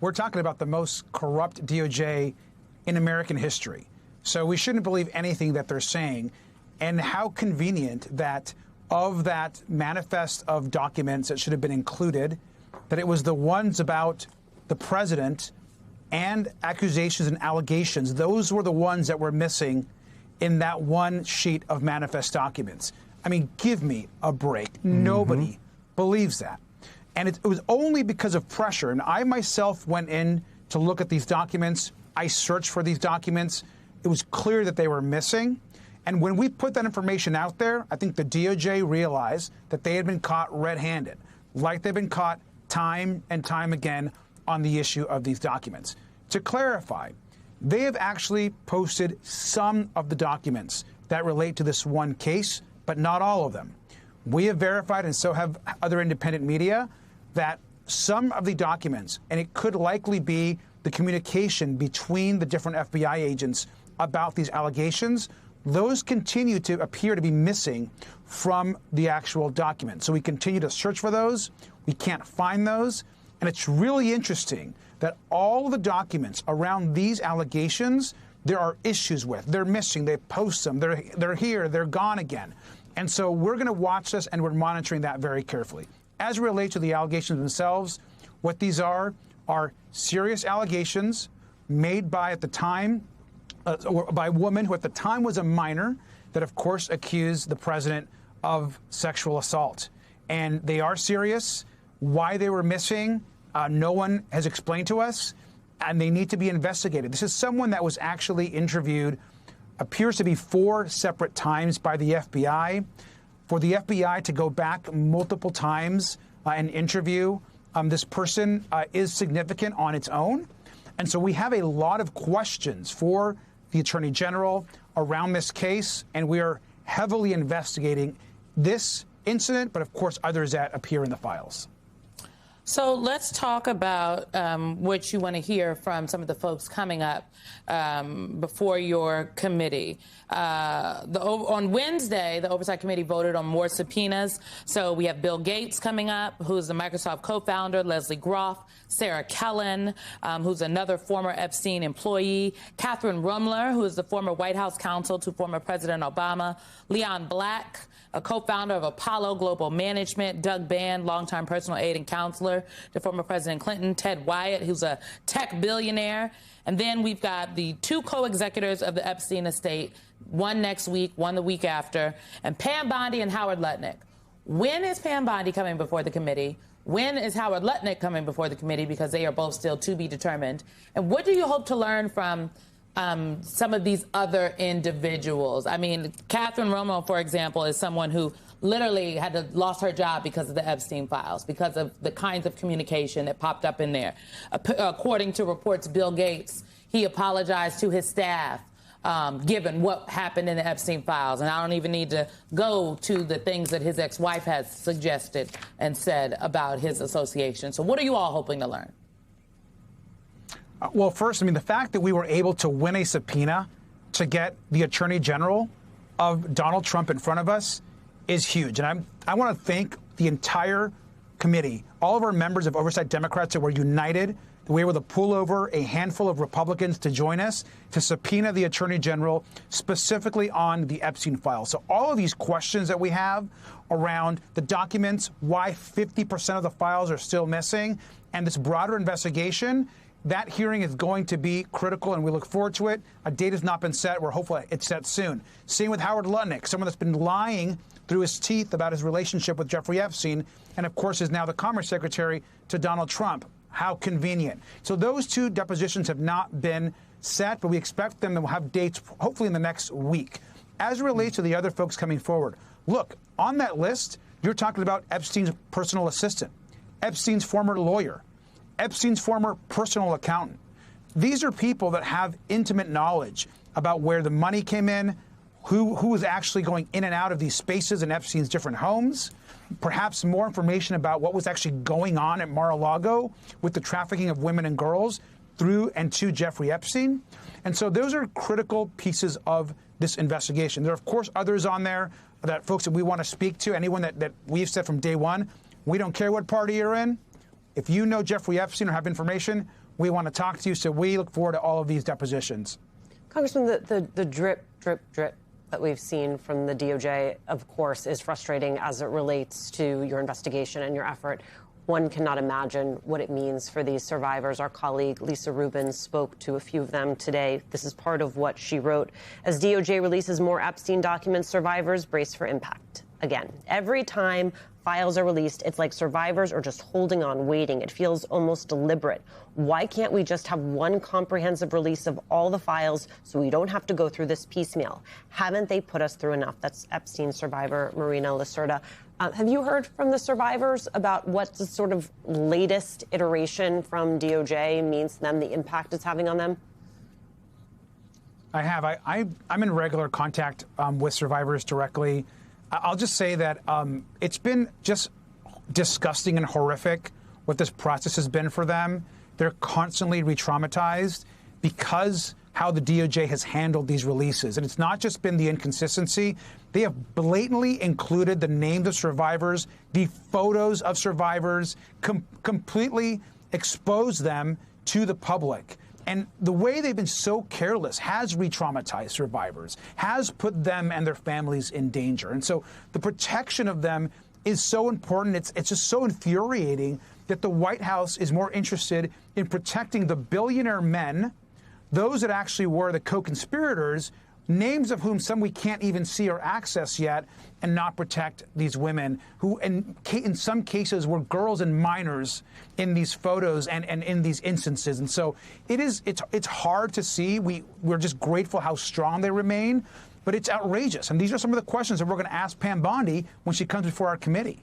we're talking about the most corrupt DOJ in American history. So we shouldn't believe anything that they're saying. And how convenient that of that manifest of documents that should have been included, that it was the ones about the president and accusations and allegations. Those were the ones that were missing in that one sheet of manifest documents. I mean, give me a break. Nobody believes that. And it was only because of pressure. And I myself went in to look at these documents. I searched for these documents. It was clear that they were missing. And when we put that information out there, I think the DOJ realized that they had been caught red-handed, like they've been caught time and time again on the issue of these documents. To clarify, they have actually posted some of the documents that relate to this one case, but not all of them. We have verified, and so have other independent media, that some of the documents, and it could likely be the communication between the different FBI agents about these allegations, those continue to appear to be missing from the actual document. So we continue to search for those. We can't find those. And it's really interesting that all the documents around these allegations, there are issues with. They're missing. They post them. They're here. They're gone again. And so we're going to watch this, and we're monitoring that very carefully. As it relates to the allegations themselves, what these are serious allegations made by, at the time, by a woman who at the time was a minor that, of course, accused the president of sexual assault. And they are serious. Why they were missing, no one has explained to us, and they need to be investigated. This is someone that was actually interviewed, appears to be 4 separate times by the FBI. For the FBI to go back multiple times and interview this person is significant on its own. And so we have a lot of questions for the Attorney General around this case, and we are heavily investigating this incident, but of course others that appear in the files. So let's talk about what you want to hear from some of the folks coming up before your committee. On Wednesday, the Oversight Committee voted on more subpoenas. So we have Bill Gates coming up, who's the Microsoft co-founder, Leslie Groff, Sarah Kellen, who's another former Epstein employee, Catherine Rumler, who is the former White House counsel to former President Obama, Leon Black, a co-founder of Apollo Global Management, Doug Band, longtime personal aide and counselor to former President Clinton, Ted Wyatt, who's a tech billionaire. And then we've got the 2 co-executors of the Epstein estate, one next week, one the week after, and Pam Bondi and Howard Lutnick. When is Pam Bondi coming before the committee? When is Howard Lutnick coming before the committee? Because they are both still to be determined. And what do you hope to learn from some of these other individuals? I mean, Catherine Romo, for example, is someone who literally had lost her job because of the Epstein files, because of the kinds of communication that popped up in there. According to reports, Bill Gates, he apologized to his staff, given what happened in the Epstein files. And I don't even need to go to the things that his ex-wife has suggested and said about his association. So what are you all hoping to learn? Well, first, I mean, the fact that we were able to win a subpoena to get the Attorney General of Donald Trump in front of us is huge. And I want to thank the entire committee, all of our members of Oversight Democrats that were united. We were able to pull over a handful of Republicans to join us to subpoena the Attorney General specifically on the Epstein files. So all of these questions that we have around the documents, why 50% of the files are still missing, and this broader investigation, that hearing is going to be critical, and we look forward to it. A date has not been set. We're hopeful it's set soon. Same with Howard Lutnick, someone that's been lying through his teeth about his relationship with Jeffrey Epstein, and of course is now the Commerce Secretary to Donald Trump. How convenient. So those 2 depositions have not been set, but we expect them to have dates hopefully in the next week. As it relates to the other folks coming forward, look, on that list, you're talking about Epstein's personal assistant, Epstein's former lawyer, Epstein's former personal accountant. These are people that have intimate knowledge about where the money came in, who was actually going in and out of these spaces in Epstein's different homes, perhaps more information about what was actually going on at Mar-a-Lago with the trafficking of women and girls through and to Jeffrey Epstein. And so those are critical pieces of this investigation. There are, of course, others on there, that folks that we want to speak to, anyone that we've said from day one, we don't care what party you're in. If you know Jeffrey Epstein or have information, we want to talk to you. So we look forward to all of these depositions. Congressman, the drip that we've seen from the DOJ, of course, is frustrating as it relates to your investigation and your effort. One cannot imagine what it means for these survivors. Our colleague Lisa Rubin spoke to a few of them today. This is part of what she wrote. As DOJ releases more Epstein documents, survivors brace for impact. Again, every time files are released, it's like survivors are just holding on, waiting. It feels almost deliberate. Why can't we just have one comprehensive release of all the files so we don't have to go through this piecemeal? Haven't they put us through enough? That's Epstein survivor Marina Lacerda. Have you heard from the survivors about what the sort of latest iteration from DOJ means to them, the impact it's having on them? I have. I'm in regular contact with survivors directly. I'll just say that it's been just disgusting and horrific what this process has been for them. They're constantly re-traumatized because how the DOJ has handled these releases. And it's not just been the inconsistency. They have blatantly included the names of survivors, the photos of survivors, completely exposed them to the public. And the way they've been so careless has re-traumatized survivors, has put them and their families in danger. And so the protection of them is so important. It's just so infuriating that the White House is more interested in protecting the billionaire men, those that actually were the co-conspirators, names of whom some we can't even see or access yet, and not protect these women who, in some cases, were girls and minors in these photos and in these instances. And so it's hard to see. We're just grateful how strong they remain, but it's outrageous. And these are some of the questions that we're going to ask Pam Bondi when she comes before our committee.